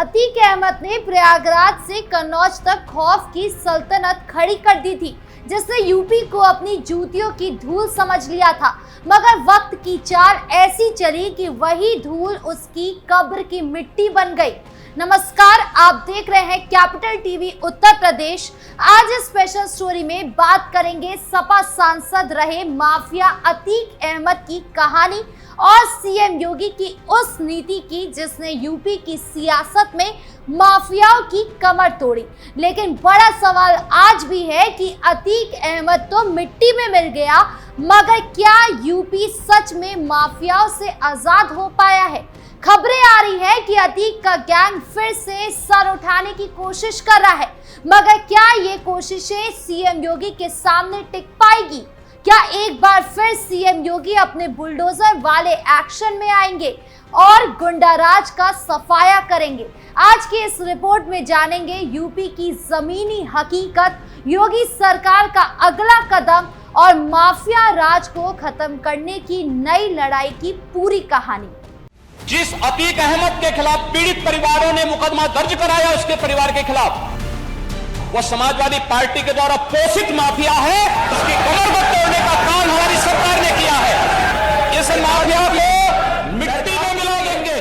अतीक अहमद ने प्रयागराज से कन्नौज तक खौफ की सल्तनत खड़ी कर दी थी, जिसने यूपी को अपनी जूतियों की धूल समझ लिया था। मगर वक्त की चाल ऐसी चली कि वही धूल उसकी कब्र की मिट्टी बन गई। नमस्कार, आप देख रहे हैं कैपिटल टीवी उत्तर प्रदेश। आज इस स्पेशल स्टोरी में बात करेंगे सपा सांसद रहे माफिया अतीक अहमद की कहानी और सीएम योगी की उस नीति की जिसने यूपी की सियासत में माफियाओं की कमर तोड़ी। लेकिन बड़ा सवाल आज भी है कि अतीक अहमद तो मिट्टी में मिल गया, मगर क्या यूपी सच में माफियाओं से आजाद हो पाया है? खबरें आ रही है कि अतीक का गैंग फिर से सर उठाने की कोशिश कर रहा है, मगर क्या ये कोशिशें सीएम योगी के सामने टिक पाएगी? क्या एक बार फिर सीएम योगी अपने बुलडोजर वाले एक्शन में आएंगे और गुंडाराज का सफाया करेंगे? आज की इस रिपोर्ट में जानेंगे यूपी की जमीनी हकीकत, योगी सरकार का अगला कदम और माफिया राज को खत्म करने की नई लड़ाई की पूरी कहानी। जिस अतीक अहमद के खिलाफ पीड़ित परिवारों ने मुकदमा दर्ज कराया, उसके परिवार के खिलाफ, वो समाजवादी पार्टी के द्वारा पोषित माफिया है। उसकी कमर को तोड़ने का काम हमारी सरकार ने किया है। इस माफिया को मिट्टी में मिला देंगे।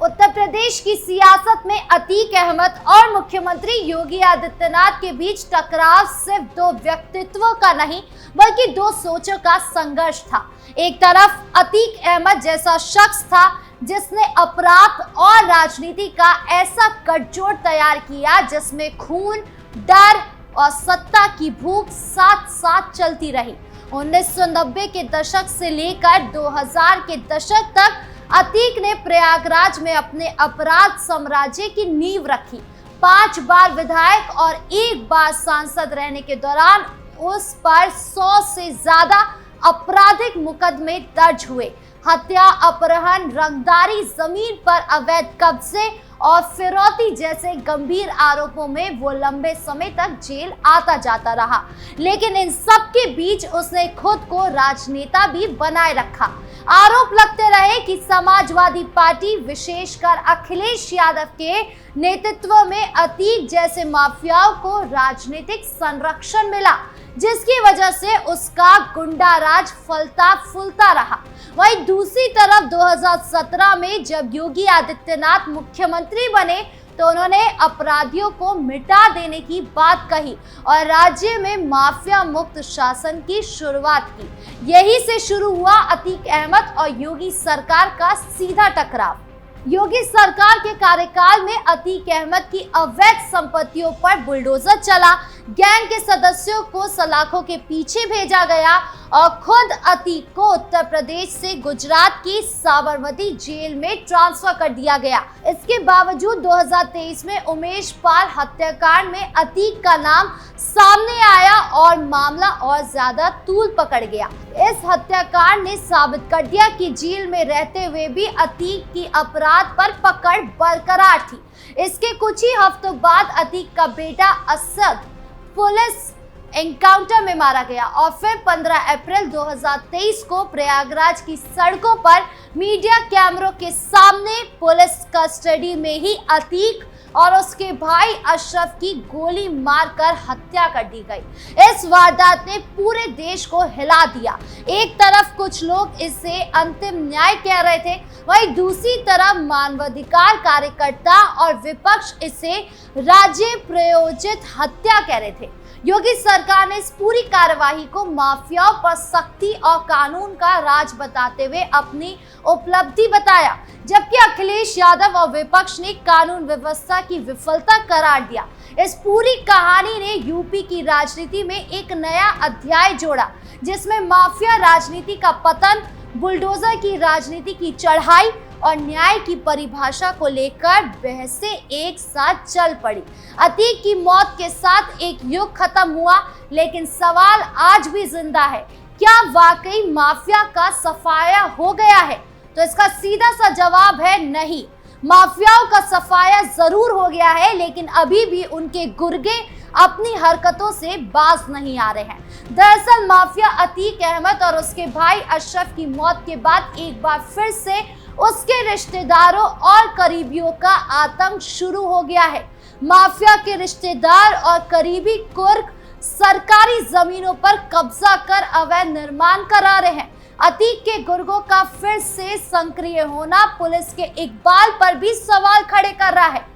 उत्तर प्रदेश की सियासत में अतीक अहमद और मुख्यमंत्री योगी आदित्यनाथ के बीच टकराव सिर्फ दो व्यक्तित्वों का नहीं, बल्कि दो सोचों का संघर्ष था। एक तरफ अतीक अहमद जैसा शख्स था जिसने अपराध और राजनीति का ऐसा गठजोड़ तैयार किया जिसमें खून, डर और सत्ता की भूख साथ साथ चलती रही। 1990 के दशक से लेकर 2000 के दशक तक अतीक ने प्रयागराज में अपने अपराध साम्राज्य की नींव रखी। 5 बार विधायक और 1 बार सांसद रहने के दौरान उस पर 100 से ज्यादा आपराधिक मुकदमे दर्ज हुए। हत्या, अपहरण, रंगदारी, जमीन पर अवैध कब्जे और फिरौती जैसे गंभीर आरोपों में वो लंबे समय तक जेल आता जाता रहा। लेकिन इन सब के बीच उसने खुद को राजनेता भी बनाए रखा। आरोप लगते रहे कि समाजवादी पार्टी, विशेषकर अखिलेश यादव के नेतृत्व में अतीक जैसे माफियाओं को राजनीतिक संरक्षण मिला, जिसकी वजह से उसका गुंडा राज फलता फूलता रहा। वहीं दूसरी तरफ 2017 में जब योगी आदित्यनाथ मुख्यमंत्री बने तो उन्होंने अपराधियों को मिटा देने की बात कही और राज्य में माफिया मुक्त शासन की शुरुआत की। यही से शुरू हुआ अतीक अहमद और योगी सरकार का सीधा टकराव। योगी सरकार के कार्यकाल में अतीक अहमद की अवैध संपत्तियों पर बुलडोजर चला, गैंग के सदस्यों को सलाखों के पीछे भेजा गया और खुद अतीक को उत्तर प्रदेश से गुजरात की साबरमती जेल में ट्रांसफर कर दिया गया। इसके बावजूद 2023 में उमेश पाल हत्याकांड में अतीक का नाम सामने आया और मामला और ज्यादा तूल पकड़ गया। इस हत्याकांड ने साबित कर दिया कि जेल में रहते हुए भी अतीक की अपराध पर पकड़ बरकरार थी। इसके कुछ ही हफ्तों बाद अतीक का बेटा असद पुलिस एनकाउंटर में मारा गया और फिर 15 अप्रैल 2023 को प्रयागराज की सड़कों पर मीडिया कैमरों के सामने पुलिस कस्टडी में ही अतीक और उसके भाई अशरफ की गोली मारकर हत्या कर दी गई। इस वारदात ने पूरे देश को हिला दिया। एक तरफ कुछ लोग इसे अंतिम न्याय कह रहे थे, वहीं दूसरी तरफ मानवाधिकार कार्यकर्ता और विपक्ष इसे राज्य प्रायोजित हत्या कह रहे थे। योगी सरकार ने इस पूरी कार्यवाही को माफियाओं पर सख्ती और कानून का राज बताते हुए अपनी उपलब्धि बताया, जबकि अखिलेश यादव और विपक्ष ने कानून व्यवस्था की विफलता करार दिया। इस पूरी कहानी ने यूपी की राजनीति में एक नया अध्याय जोड़ा, जिसमें माफिया राजनीति का पतन, बुलडोजर की राजनीति की चढ़ाई और न्याय की परिभाषा को लेकर बहसें एक साथ चल पड़ी। अतीक की मौत के साथ एक युग खत्म हुआ, लेकिन सवाल आज भी जिंदा है, क्या वाकई माफिया का सफाया हो गया है? तो इसका सीधा सा जवाब है नहीं। माफियाओं का सफाया जरूर हो गया है, लेकिन अभी भी उनके गुर्गे अपनी हरकतों से बाज नहीं आ रहे हैं। दरअसल माफिया अतीक अहमद और उसके भाई अशरफ की मौत के बाद एक बार फिर से उसके रिश्तेदारों और करीबियों का आतंक शुरू हो गया है। माफिया के रिश्तेदार और करीबी कुर्क सरकारी जमीनों पर कब्जा कर अवैध निर्माण करा रहे हैं। अतीक के गुर्गों का फिर से सक्रिय होना पुलिस के इकबाल पर भी सवाल खड़े कर रहा है।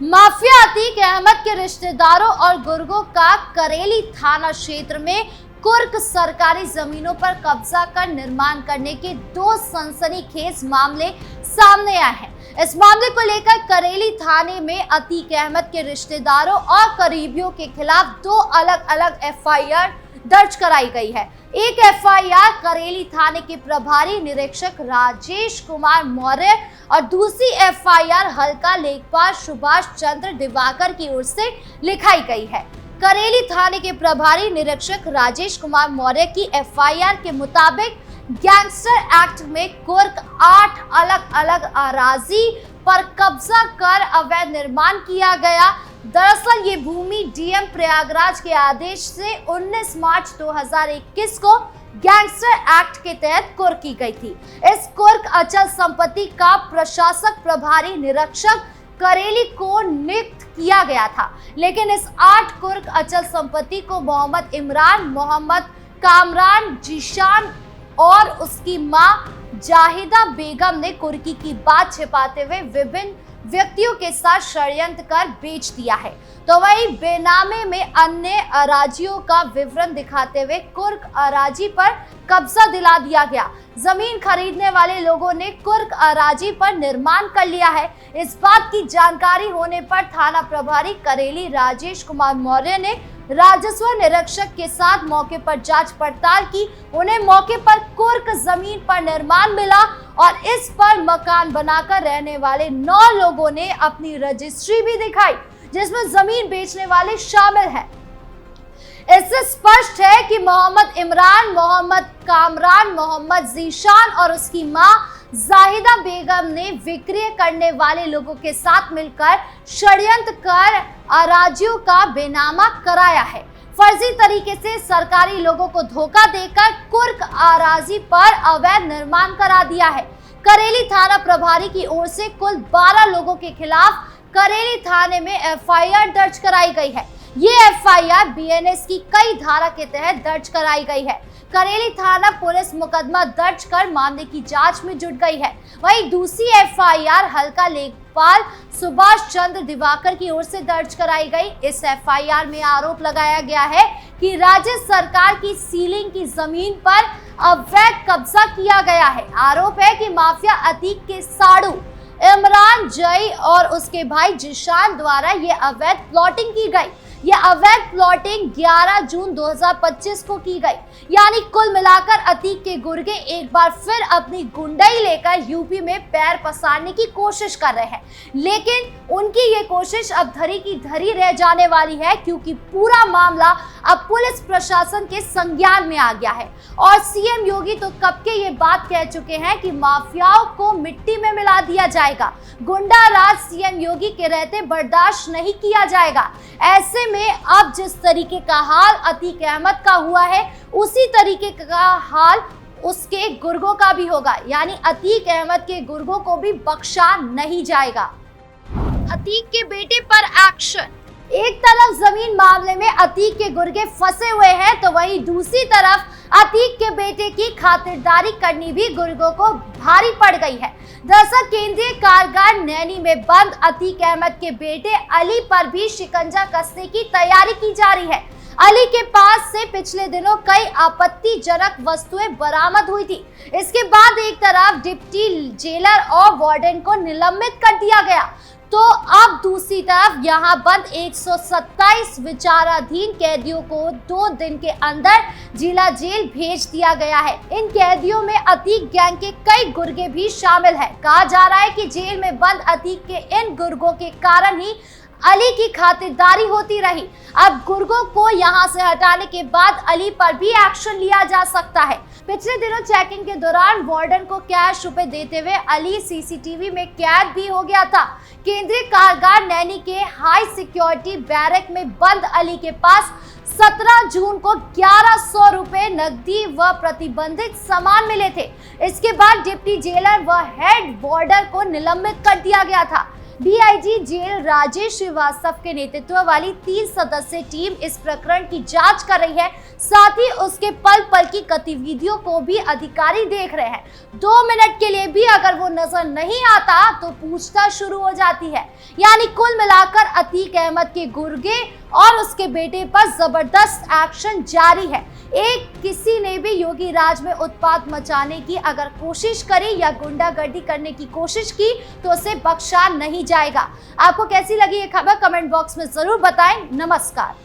माफिया अतीक अहमद के रिश्तेदारों और गुर्गों का करेली थाना क्षेत्र में कुर्क सरकारी जमीनों पर कब्जा कर निर्माण करने के दो सनसनीखेज मामले सामने आए हैं। इस मामले को लेकर करेली थाने में अतीक अहमद के रिश्तेदारों और करीबियों के खिलाफ दो अलग अलग एफआईआर दर्ज कराई गई है। एक एफआईआर करेली थाने के प्रभारी निरीक्षक राजेश कुमार मौर्य और दूसरी एफआईआर हल्का लेखपाल सुभाष चंद्र दिवाकर की ओर से लिखाई गई है। करेली थाने के प्रभारी निरीक्षक राजेश कुमार मौर्य की एफआईआर के मुताबिक गैंगस्टर एक्ट में कुर्क 8 अलग अलग अराजी पर कब्जा कर अवैध निर्माण किया गया। दरअसल ये भूमि डीएम प्रयागराज के आदेश से 19 मार्च 2021 को गैंगस्टर एक्ट के तहत कुर्क की गई थी। इस कुर्क अचल संपत्ति का प्रशासक प्रभारी निरीक्षक करेली को नियुक्त किया गया था, लेकिन इस 8 कुर्क अचल संपत्ति को मोहम्मद इमरान, मोहम्मद कामरान, जीशान और उसकी मां जाहिदा बेगम ने कुर्की की बात छिपाते हुए विभिन्न व्यक्तियों के साथ षड्यंत्र कर बेच दिया है। तो वही बेनामे में अन्य अराजियों का विवरण दिखाते हुए कुर्क अराजी पर कब्जा दिला दिया गया। जमीन खरीदने वाले लोगों ने कुर्क अराजी पर निर्माण कर लिया है। इस बात की जानकारी होने पर थाना प्रभारी करेली राजेश कुमार मौर्य ने राजस्व निरीक्षक के साथ मौके पर जांच पड़ताल की। उन्हें मौके पर कुर्क जमीन पर निर्माण मिला और इस पर मकान बनाकर रहने वाले 9 लोगों ने अपनी रजिस्ट्री भी दिखाई, जिसमें जमीन बेचने वाले शामिल हैं। इससे स्पष्ट है कि मोहम्मद इमरान, मोहम्मद कामरान, मोहम्मद जीशान और उसकी मां जाहिदा बेगम ने विक्रय करने वाले लोगों के साथ मिलकर षड्यंत्र कर अराजियों का बेनामा कराया है। फर्जी तरीके से सरकारी लोगों को धोखा देकर कुर्क अराजी पर अवैध निर्माण करा दिया है। करेली थाना प्रभारी की ओर से कुल 12 लोगों के खिलाफ करेली थाने में एफआईआर दर्ज कराई गई है। ये एफआईआर बीएनएस की कई धारा के तहत दर्ज कराई गई है। करेली थाना पुलिस मुकदमा दर्ज कर मामले की जांच में जुट गई है। वहीं दूसरी एफआईआर हल्का लेखपाल सुभाष चंद्र दिवाकर की ओर से दर्ज कराई गई। इस एफआईआर में आरोप लगाया गया है कि राज्य सरकार की सीलिंग की जमीन पर अवैध कब्जा किया गया है। आरोप है कि माफिया अतीक के साड़ू इमरान जई और उसके भाई जिशान द्वारा ये अवैध प्लॉटिंग की गई। यह अवैध प्लॉटिंग 11 जून 2025 को की गई। यानी कुल मिलाकर अतीक के गुर्गे एक बार फिर अपनी गुंडई लेकर यूपी में पैर पसारने की कोशिश कर रहे हैं, लेकिन उनकी ये कोशिश अब धरी की धरी रह जाने वाली है, क्योंकि पूरा मामला अब पुलिस प्रशासन के संज्ञान में आ गया है। और सीएम योगी तो कब के ये बात कह चुके हैं कि माफियाओं को मिट्टी में मिला दिया जाएगा। गुंडा राज सीएम योगी के रहते बर्दाश्त नहीं किया जाएगा। ऐसे में अब जिस तरीके का हाल अतीक अहमद का हुआ है, उसी तरीके का हाल उसके गुर्गों का भी होगा। यानी अतीक अहमद के गुर्गों को भी बख्शा नहीं जाएगा। अतीक के बेटे पर एक्शन। एक तरफ जमीन मामले में अतीक के गुर्गे फंसे हुए हैं, तो वहीं दूसरी तरफ अतीक के बेटे की खातिरदारी करनी भी गुर्गों को भारी पड़ गई है। दरअसल केंद्रीय कारागार नैनी में बंद अतीक अहमद के बेटे अली पर भी शिकंजा कसने की तैयारी की जा रही है। अली के पास से पिछले दिनों कई आपत्तिजनक वस्तुएं बरामद हुई थी। इसके बाद एक तरफ डिप्टी जेलर और वार्डन को निलंबित कर दिया गया, तो अब दूसरी तरफ यहां बंद 127 विचाराधीन कैदियों को 2 दिन के अंदर जिला जेल भेज दिया गया है। इन कैदियों में अतीक गैंग के कई गुर्गे भी शामिल हैं। कहा जा रहा है कि जेल में बंद अतीक के इन गुर्गों के कारण ही अली की खातिरदारी होती रही। अब गुर्गों को यहां से हटाने के बाद अली पर भी एक्शन लिया जा सकता है। पिछले दिनों चेकिंग के दौरान वार्डन को कैश रुपए देते हुए अली सीसीटीवी में कैद भी हो गया था। केंद्रीय कारागार नैनी के हाई सिक्योरिटी बैरक में बंद अली के पास 17 जून को 1100 रुपए नकदी व प्रतिबंधित सामान मिले थे। इसके बाद डिप्टी जेलर व हेड वार्डर को निलंबित कर दिया गया था। डीआईजी जेल राजेश श्रीवास्तव के नेतृत्व वाली 3 सदस्यीय टीम इस प्रकरण की जांच कर रही है। साथ ही उसके पल पल की गतिविधियों को भी अधिकारी देख रहे हैं। 2 मिनट के लिए भी अगर वो नजर नहीं आता तो पूछताछ शुरू हो जाती है। यानी कुल मिलाकर अतीक अहमद के गुर्गे और उसके बेटे पर जबरदस्त एक्शन जारी है। किसी ने भी योगी राज में उत्पात मचाने की अगर कोशिश करी या गुंडागर्दी करने की कोशिश की तो उसे बख्शा नहीं जाएगा। आपको कैसी लगी ये खबर कमेंट बॉक्स में जरूर बताएं। नमस्कार।